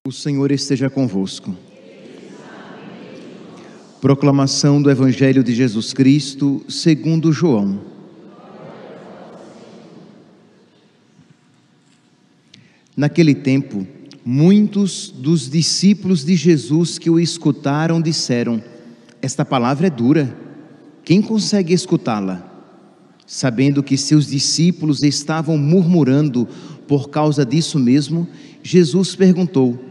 O Senhor esteja convosco. Proclamação do Evangelho de Jesus Cristo segundo João. Naquele tempo, muitos dos discípulos de Jesus que o escutaram disseram: esta palavra é dura, quem consegue escutá-la? Sabendo que seus discípulos estavam murmurando por causa disso mesmo, Jesus perguntou: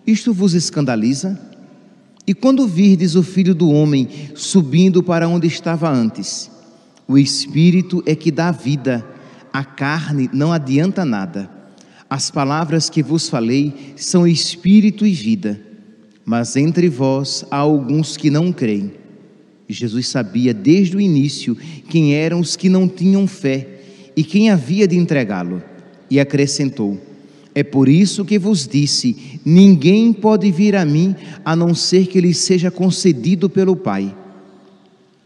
isto vos escandaliza? E quando virdes o Filho do Homem subindo para onde estava antes? O Espírito é que dá vida, a carne não adianta nada. As palavras que vos falei são Espírito e vida, mas entre vós há alguns que não creem. Jesus sabia desde o início quem eram os que não tinham fé e quem havia de entregá-lo, e acrescentou: é por isso que vos disse, ninguém pode vir a mim, a não ser que lhe seja concedido pelo Pai.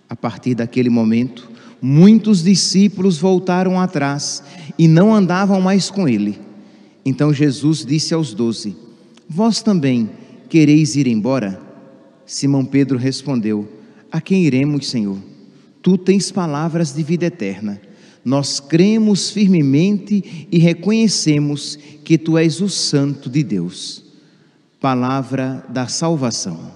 A partir daquele momento, muitos discípulos voltaram atrás e não andavam mais com ele. Então Jesus disse aos 12, vós também quereis ir embora? Simão Pedro respondeu, a quem iremos, Senhor? Tu tens palavras de vida eterna. Nós cremos firmemente e reconhecemos que Tu és o Santo de Deus. Palavra da salvação.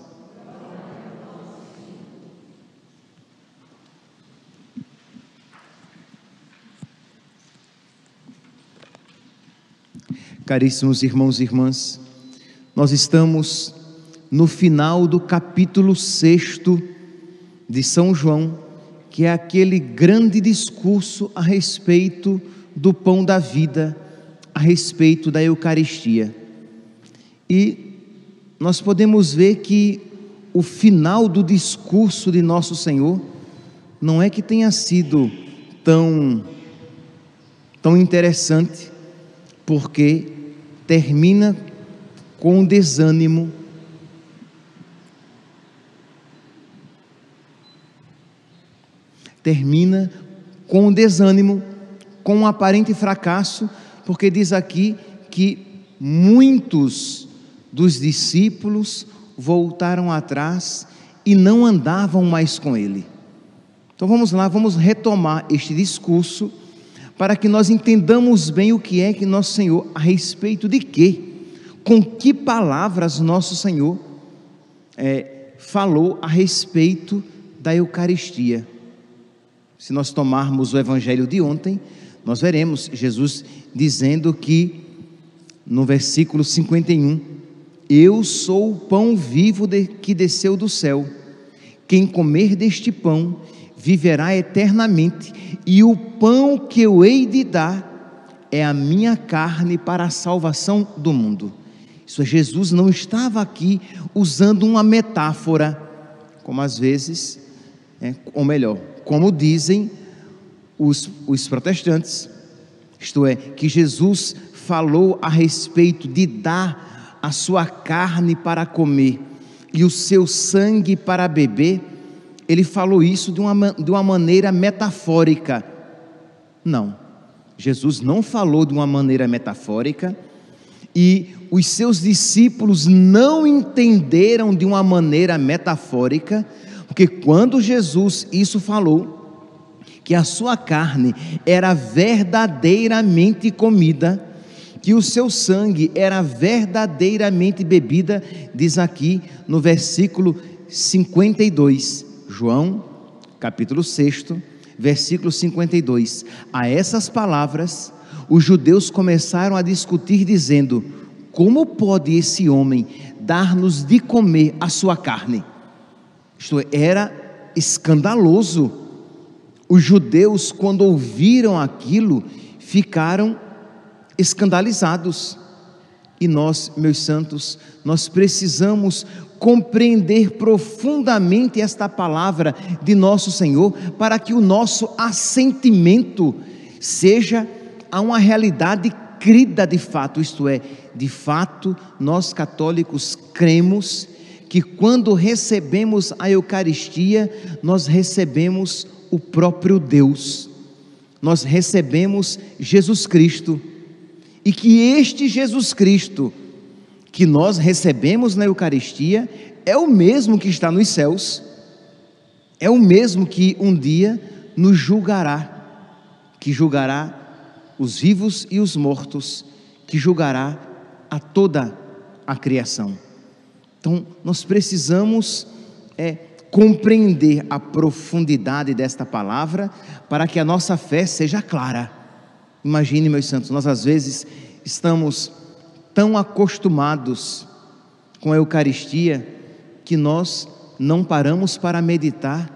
Caríssimos irmãos e irmãs, nós estamos no final do capítulo 6 de São João, que é aquele grande discurso a respeito do pão da vida, a respeito da Eucaristia. E nós podemos ver que o final do discurso de Nosso Senhor não é que tenha sido tão interessante, porque termina com desânimo. Termina com desânimo, com um aparente fracasso, porque diz aqui que muitos dos discípulos voltaram atrás e não andavam mais com ele. Então vamos lá, vamos retomar este discurso para que nós entendamos bem o que é que Nosso Senhor, a respeito de quê, com que palavras Nosso Senhor falou a respeito da Eucaristia. Se nós tomarmos o Evangelho de ontem, nós veremos Jesus dizendo que, no versículo 51, eu sou o pão vivo que desceu do céu, quem comer deste pão viverá eternamente, e o pão que eu hei de dar é a minha carne para a salvação do mundo. Isso é, Jesus não estava aqui usando uma metáfora, como às vezes, ou melhor, como dizem os protestantes, isto é, que Jesus falou a respeito de dar a sua carne para comer e o seu sangue para beber. Ele falou isso de uma maneira metafórica. Não, Jesus não falou de uma maneira metafórica, e os seus discípulos não entenderam de uma maneira metafórica, porque quando Jesus isso falou, que a sua carne era verdadeiramente comida, que o seu sangue era verdadeiramente bebida, diz aqui no versículo 52, João, capítulo 6, versículo 52, a essas palavras, os judeus começaram a discutir dizendo, como pode esse homem dar-nos de comer a sua carne? Isto é, era escandaloso. Os judeus, quando ouviram aquilo, ficaram escandalizados. E nós, meus santos, nós precisamos compreender profundamente esta palavra de Nosso Senhor, para que o nosso assentimento seja a uma realidade crida de fato, isto é, de fato, nós católicos cremos que quando recebemos a Eucaristia, nós recebemos o próprio Deus, nós recebemos Jesus Cristo, e que este Jesus Cristo que nós recebemos na Eucaristia é o mesmo que está nos céus, é o mesmo que um dia nos julgará, que julgará os vivos e os mortos, que julgará a toda a criação. Então, nós precisamos compreender a profundidade desta palavra para que a nossa fé seja clara. Imagine, meus santos, nós às vezes estamos tão acostumados com a Eucaristia que nós não paramos para meditar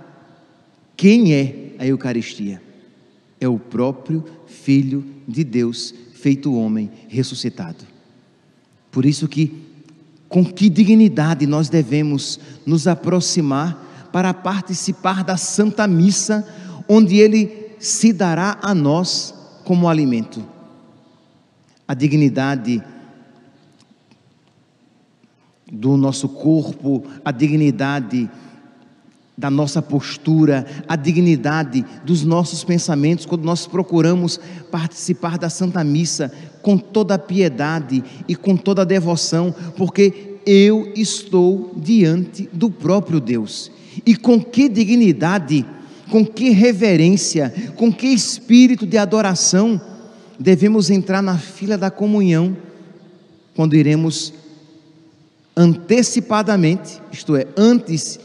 quem é a Eucaristia. É o próprio Filho de Deus, feito homem, ressuscitado. Por isso que, com que dignidade nós devemos nos aproximar para participar da Santa Missa, onde Ele se dará a nós como alimento. A dignidade do nosso corpo, a dignidade da nossa postura, a dignidade dos nossos pensamentos, quando nós procuramos participar da Santa Missa com toda a piedade e com toda a devoção, porque eu estou diante do próprio Deus. E com que dignidade, com que reverência, com que espírito de adoração devemos entrar na fila da comunhão, quando iremos antecipadamente, isto é, antes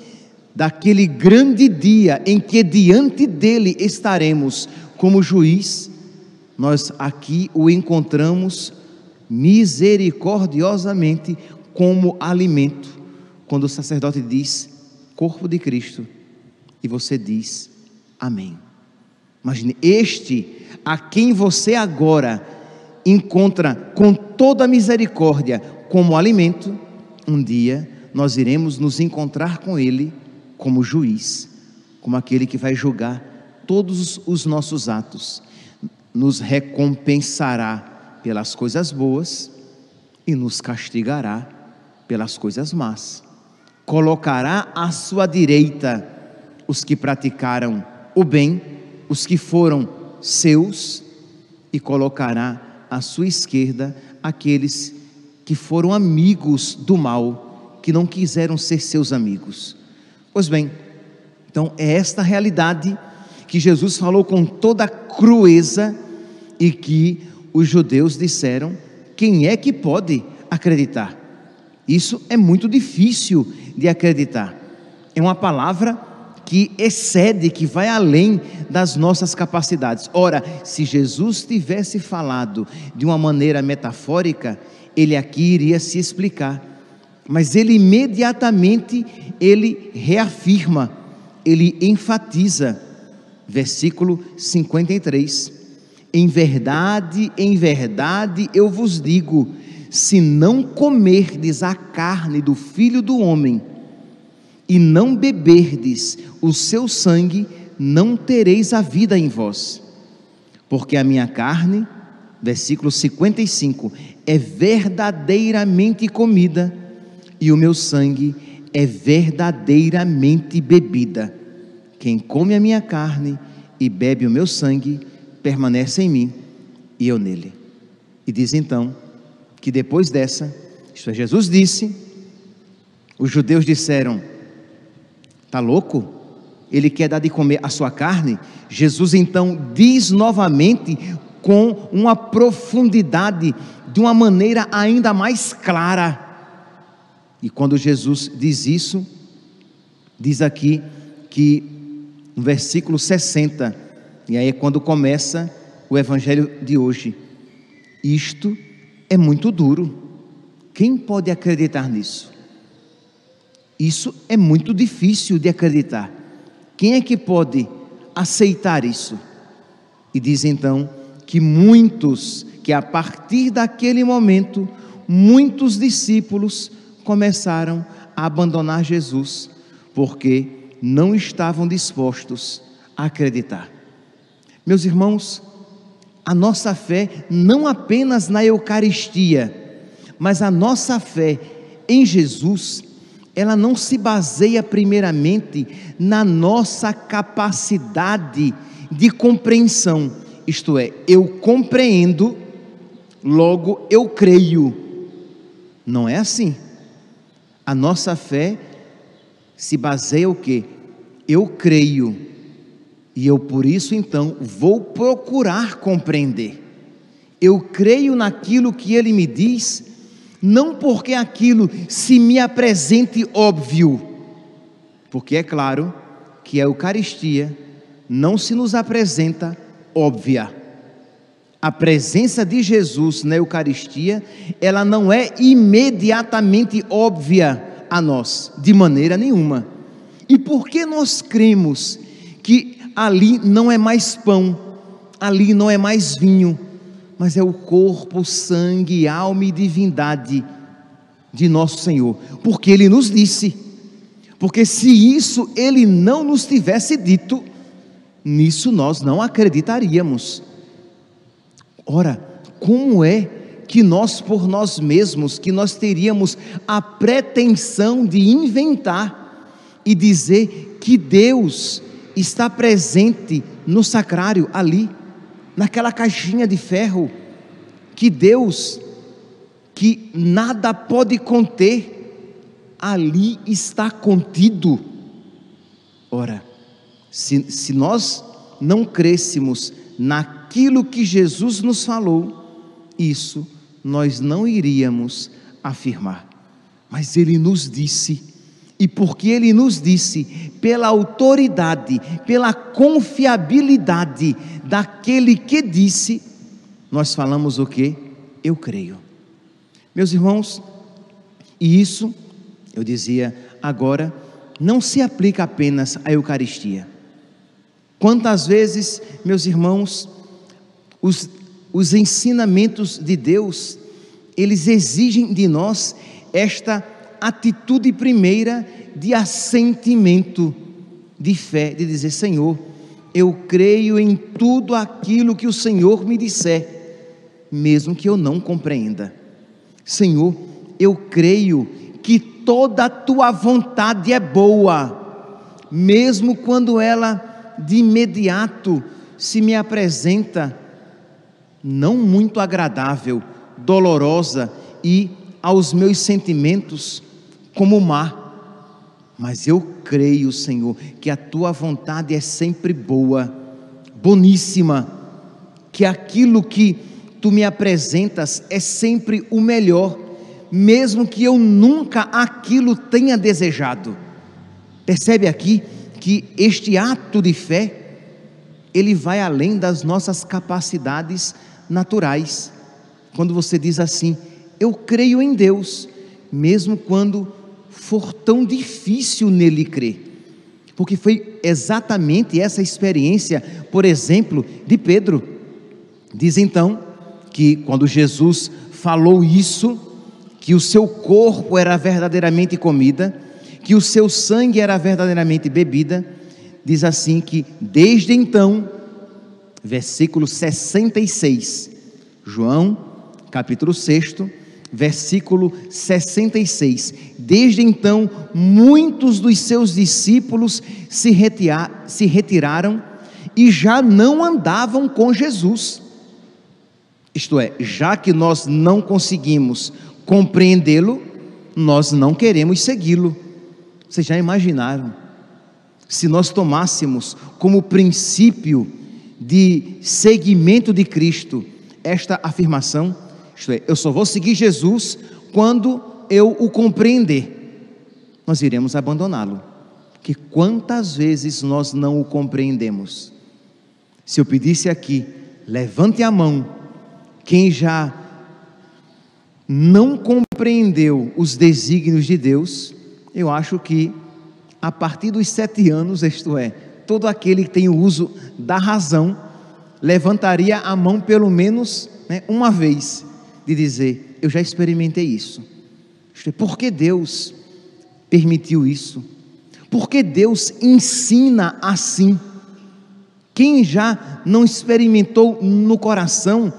daquele grande dia em que diante dele estaremos como juiz. Nós aqui o encontramos misericordiosamente como alimento, quando o sacerdote diz corpo de Cristo e você diz amém. Imagine, este a quem você agora encontra com toda a misericórdia como alimento, um dia nós iremos nos encontrar com ele como juiz, como aquele que vai julgar todos os nossos atos, nos recompensará pelas coisas boas e nos castigará pelas coisas más. Colocará à sua direita os que praticaram o bem, os que foram seus, e colocará à sua esquerda aqueles que foram amigos do mal, que não quiseram ser seus amigos. Pois bem, então é esta realidade que Jesus falou com toda crueza e que os judeus disseram: quem é que pode acreditar? Isso é muito difícil de acreditar. É uma palavra que excede, que vai além das nossas capacidades. Ora, se Jesus tivesse falado de uma maneira metafórica, ele aqui iria se explicar. Mas ele imediatamente, ele reafirma, ele enfatiza. Versículo 53. Em verdade, eu vos digo, se não comerdes a carne do Filho do Homem e não beberdes o seu sangue, não tereis a vida em vós. Porque a minha carne, versículo 55, é verdadeiramente comida, e o meu sangue é verdadeiramente bebida. Quem come a minha carne e bebe o meu sangue, permanece em mim e eu nele. E diz então, que depois dessa, isto é, Jesus disse, os judeus disseram: está louco? Ele quer dar de comer a sua carne? Jesus então diz novamente, com uma profundidade, de uma maneira ainda mais clara. E quando Jesus diz isso, diz aqui que no versículo 60, e aí é quando começa o evangelho de hoje: isto é muito duro, quem pode acreditar nisso? Isso é muito difícil de acreditar, quem é que pode aceitar isso? E diz então que que a partir daquele momento, muitos discípulos começaram a abandonar Jesus, porque não estavam dispostos a acreditar. Meus irmãos, a nossa fé, não apenas na Eucaristia, mas a nossa fé em Jesus, ela não se baseia primeiramente na nossa capacidade de compreensão, isto é, eu compreendo, logo eu creio. Não é assim. A nossa fé se baseia o quê? Eu creio, e eu por isso então vou procurar compreender. Eu creio naquilo que Ele me diz, não porque aquilo se me apresente óbvio, porque é claro que a Eucaristia não se nos apresenta óbvia. A presença de Jesus na Eucaristia, ela não é imediatamente óbvia a nós, de maneira nenhuma. E por que nós cremos que ali não é mais pão, ali não é mais vinho, mas é o corpo, sangue, alma e divindade de nosso Senhor? Porque Ele nos disse. Porque se isso Ele não nos tivesse dito, nisso nós não acreditaríamos. Ora, como é que nós por nós mesmos, que nós teríamos a pretensão de inventar e dizer que Deus está presente no sacrário ali, naquela caixinha de ferro, que Deus, que nada pode conter, ali está contido? Ora, se nós não crêssemos naquilo que Jesus nos falou, isso nós não iríamos afirmar. Mas Ele nos disse, e porque Ele nos disse, pela autoridade, pela confiabilidade daquele que disse, nós falamos o quê? Eu creio. Meus irmãos, e isso, eu dizia agora, não se aplica apenas à Eucaristia. Quantas vezes, meus irmãos, os ensinamentos de Deus, eles exigem de nós esta atitude primeira de assentimento, de fé, de dizer: Senhor, eu creio em tudo aquilo que o Senhor me disser, mesmo que eu não compreenda. Senhor, eu creio que toda a tua vontade é boa, mesmo quando ela de imediato se me apresenta não muito agradável, dolorosa e aos meus sentimentos como má. Mas eu creio, Senhor, que a tua vontade é sempre boa, boníssima, que aquilo que tu me apresentas é sempre o melhor, mesmo que eu nunca aquilo tenha desejado. Percebe aqui que este ato de fé, ele vai além das nossas capacidades naturais. Quando você diz assim: eu creio em Deus, mesmo quando for tão difícil nele crer. Porque foi exatamente essa experiência, por exemplo, de Pedro. Diz então que quando Jesus falou isso, que o seu corpo era verdadeiramente comida, que o seu sangue era verdadeiramente bebida, diz assim que desde então, versículo 66, João, capítulo 6, versículo 66, desde então muitos dos seus discípulos se retiraram e já não andavam com Jesus. Isto é, já que nós não conseguimos compreendê-lo, nós não queremos segui-lo. Vocês já imaginaram? Se nós tomássemos como princípio de seguimento de Cristo esta afirmação, isto é, eu só vou seguir Jesus quando eu o compreender, nós iremos abandoná-lo. Porque quantas vezes nós não o compreendemos? Se eu pedisse aqui, levante a mão, quem já não compreendeu os desígnios de Deus, eu acho que a partir dos 7 anos, isto é, todo aquele que tem o uso da razão, levantaria a mão pelo menos uma vez, de dizer: eu já experimentei isso. Isto é, por que Deus permitiu isso? Por que Deus ensina assim? Quem já não experimentou no coração,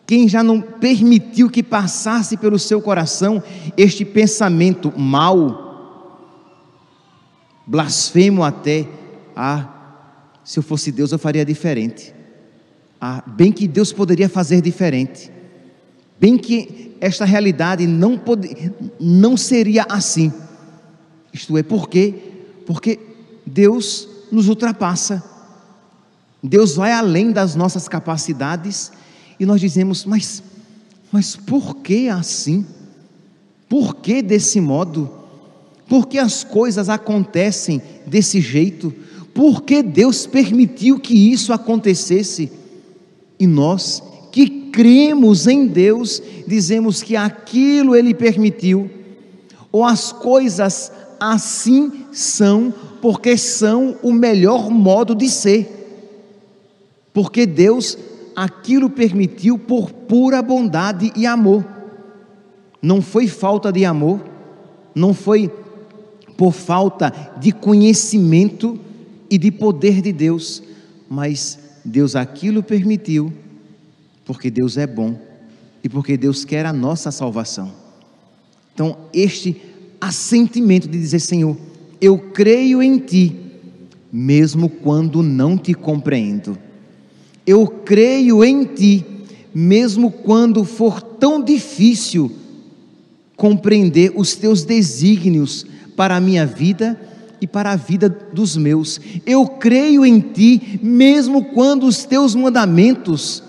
quem já não permitiu que passasse pelo seu coração este pensamento mau, blasfemo até: se eu fosse Deus eu faria diferente, bem que Deus poderia fazer diferente. bem que esta realidade não seria assim. Isto é, por quê? Porque Deus nos ultrapassa. Deus vai além das nossas capacidades e nós dizemos, mas por que assim? Por que desse modo? Por que as coisas acontecem desse jeito? Por que Deus permitiu que isso acontecesse? E nós que cremos em Deus, dizemos que aquilo Ele permitiu, ou as coisas assim são, porque são o melhor modo de ser. Porque Deus aquilo permitiu por pura bondade e amor. Não foi falta de amor, não foi por falta de conhecimento e de poder de Deus, mas Deus aquilo permitiu, porque Deus é bom e porque Deus quer a nossa salvação. Então, este assentimento de dizer, Senhor, eu creio em Ti, mesmo quando não Te compreendo. Eu creio em Ti, mesmo quando for tão difícil compreender os Teus desígnios para a minha vida e para a vida dos meus. Eu creio em Ti, mesmo quando os Teus mandamentos,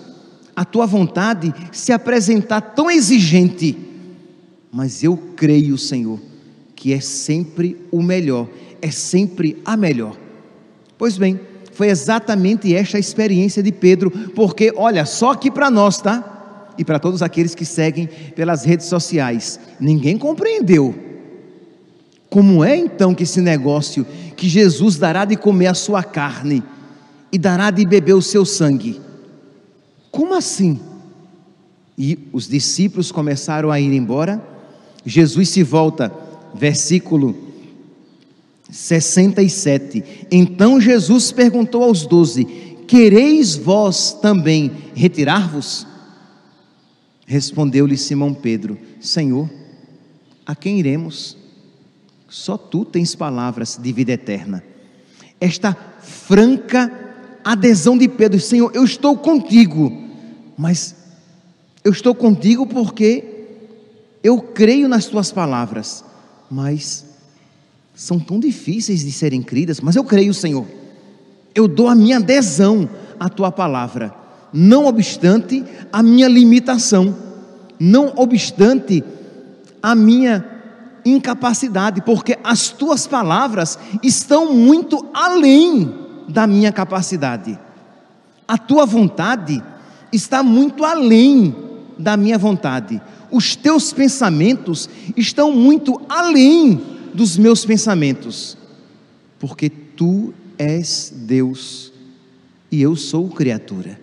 a Tua vontade se apresentar tão exigente, mas eu creio, Senhor, que é sempre o melhor, é sempre a melhor. Pois bem, foi exatamente esta a experiência de Pedro, porque olha, só aqui para nós, tá? E para todos aqueles que seguem pelas redes sociais, ninguém compreendeu. Como é então que esse negócio, que Jesus dará de comer a sua carne e dará de beber o seu sangue? Como assim? E os discípulos começaram a ir embora. Jesus se volta, versículo 67. Então Jesus perguntou aos 12: quereis vós também retirar-vos? Respondeu-lhe Simão Pedro: Senhor, a quem iremos? Só Tu tens palavras de vida eterna. Esta franca adesão de Pedro: Senhor, eu estou contigo, mas eu estou contigo porque eu creio nas Tuas palavras, mas são tão difíceis de serem cridas, mas eu creio, Senhor, eu dou a minha adesão à Tua palavra, não obstante a minha limitação, não obstante a minha incapacidade, porque as Tuas palavras estão muito além da minha capacidade, a Tua vontade está muito além da minha vontade, os Teus pensamentos estão muito além dos meus pensamentos, porque Tu és Deus e eu sou criatura.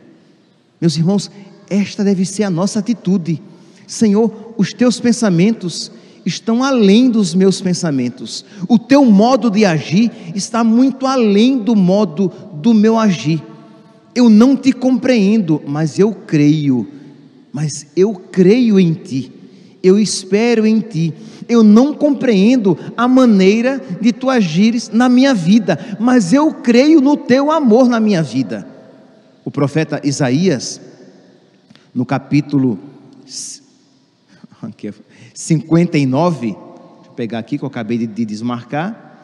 Meus irmãos, esta deve ser a nossa atitude. Senhor, os Teus pensamentos estão além dos meus pensamentos, o Teu modo de agir está muito além do modo do meu agir. Eu não Te compreendo, mas eu creio em Ti, eu espero em Ti. Eu não compreendo a maneira de Tu agires na minha vida, mas eu creio no Teu amor na minha vida. O profeta Isaías, no capítulo 59, deixa eu pegar aqui que eu acabei de desmarcar,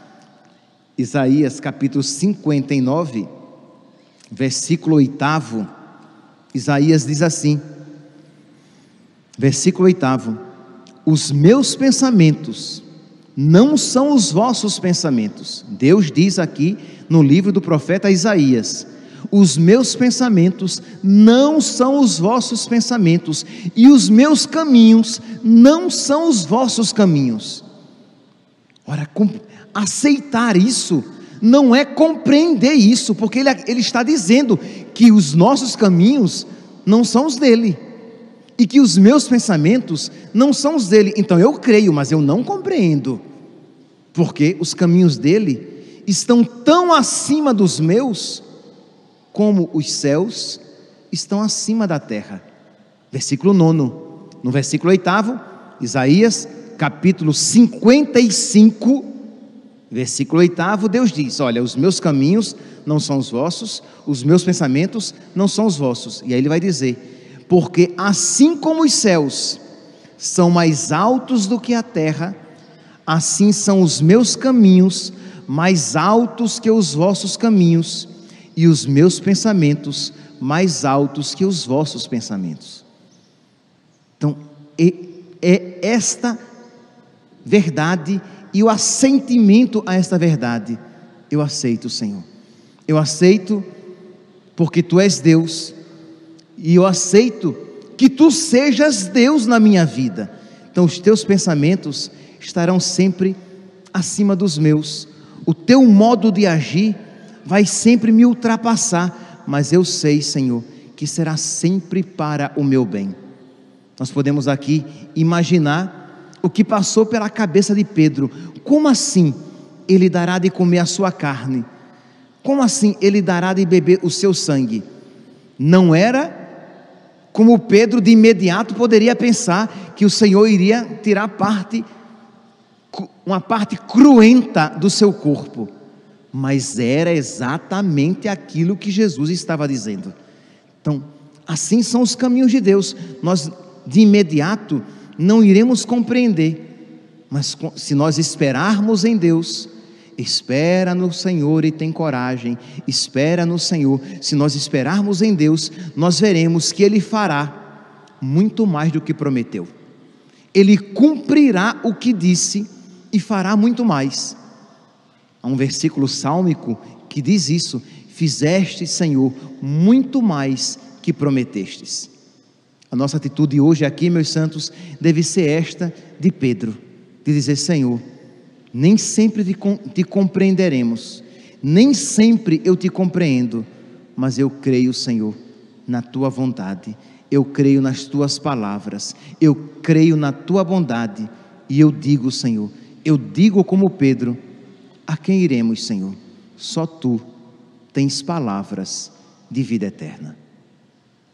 Isaías capítulo 59, versículo 8, Isaías diz assim, versículo 8: os meus pensamentos não são os vossos pensamentos. Deus diz aqui no livro do profeta Isaías: os meus pensamentos não são os vossos pensamentos, e os meus caminhos não são os vossos caminhos. Ora, aceitar isso não é compreender isso, porque ele está dizendo que os nossos caminhos não são os dele, e que os meus pensamentos não são os dele. Então eu creio, mas eu não compreendo, porque os caminhos dele estão tão acima dos meus, como os céus estão acima da terra. Versículo 9, no versículo 8, Isaías capítulo 55, versículo 8, Deus diz: olha, os meus caminhos não são os vossos, os meus pensamentos não são os vossos. E aí ele vai dizer: porque assim como os céus são mais altos do que a terra, assim são os meus caminhos mais altos que os vossos caminhos, e os meus pensamentos mais altos que os vossos pensamentos. Então, é esta verdade e o assentimento a esta verdade. Eu aceito, Senhor. Eu aceito porque Tu és Deus, e eu aceito que Tu sejas Deus na minha vida. Então os Teus pensamentos estarão sempre acima dos meus, o Teu modo de agir vai sempre me ultrapassar, mas eu sei, Senhor, que será sempre para o meu bem. Nós podemos aqui imaginar o que passou pela cabeça de Pedro. Como assim ele dará de comer a sua carne? Como assim ele dará de beber o seu sangue? Não era como Pedro de imediato poderia pensar que o Senhor iria tirar uma parte cruenta do seu corpo, mas era exatamente aquilo que Jesus estava dizendo. Então, assim são os caminhos de Deus. Nós de imediato não iremos compreender, mas se nós esperarmos em Deus, espera no Senhor e tem coragem, espera no Senhor. Se nós esperarmos em Deus, nós veremos que Ele fará muito mais do que prometeu. Ele cumprirá o que disse e fará muito mais. Há um versículo sálmico que diz isso: fizeste, Senhor, muito mais que prometestes. A nossa atitude hoje aqui, meus santos, deve ser esta de Pedro, de dizer: Senhor, nem sempre te compreenderemos, nem sempre eu te compreendo, mas eu creio, Senhor, na Tua vontade, eu creio nas Tuas palavras, eu creio na Tua bondade, e eu digo, Senhor, eu digo como Pedro: a quem iremos, Senhor? Só Tu tens palavras de vida eterna.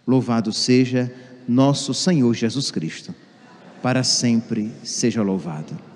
Louvado seja nosso Senhor Jesus Cristo, para sempre seja louvado.